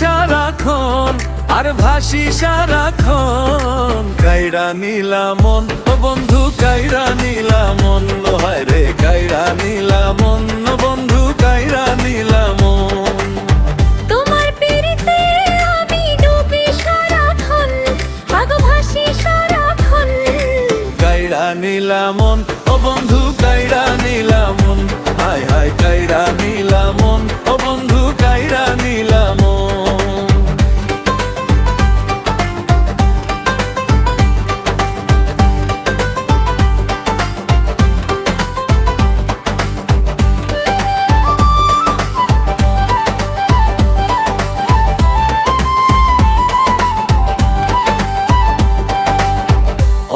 সারাক্ষণ আর ভাসি সারাক্ষণ। কাইরা নিলা মন ও বন্ধু, কাইরা নিলা মন, হায় রে কাইরা নিলা মন ও বন্ধু, কাইরা নিলা মন। তোমার পিরিতে আমি ডুবি সারাক্ষণ, আগো ভাসি সারাক্ষণ। কাইরা নিলা মন ও বন্ধু, কাইরা নিলা মন, হায় হায় কাইরা নিলা মন ও বন্ধু, কাইরা নিলা মন।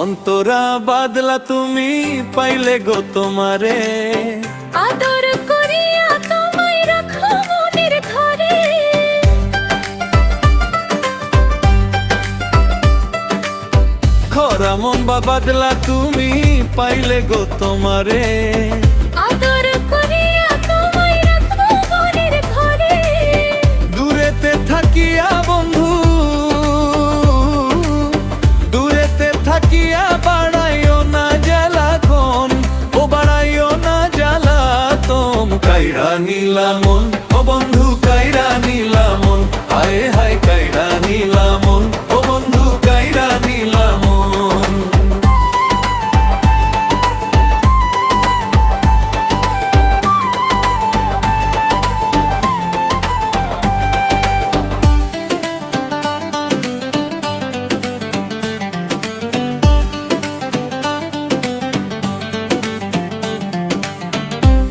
অন্তরা বাদলা তুমি পাইলে গো তোমারে, আদর করিয়া তোমায় রাখো মনের ঘরে। খরা মন বা বাদলা তুমি পাইলে গো তোমারে, আদর করিয়া তোমায় রাখো মনের ঘরে। দূরেতে থাকিয়া বন্ধু, দূরেতে থাকিয়া বাড়াইও না জ্বালাতন, ও বাড়াইও না জ্বালাতন। কাইরা নিলা মন ও বন্ধু, কাইরা নিলা মন, হায় হায় কাইরা নিলা মন ও বন্ধু, কাইরা নিলা মন।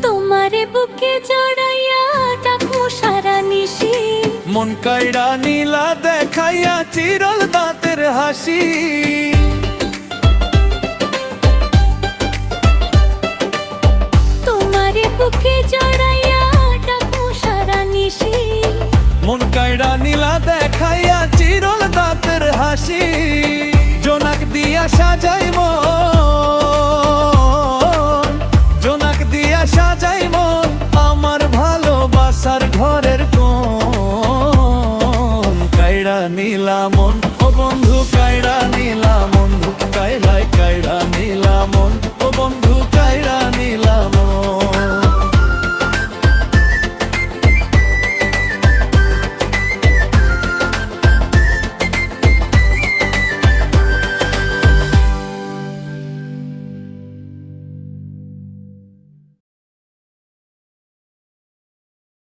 তোমারে বুকে জড়াইয়া ডাকো সারা নিশি। মন কাইরা নীলা দেখাইয়া চিরল দাঁতের হাসি। তোমারে বুকে জড়াইয়া ডাকো সারা নিশি। মন কাইরা নীলা দেখাইয়া চিরল দাঁতের হাসি। জোনাক দিয়া সাজাই মন,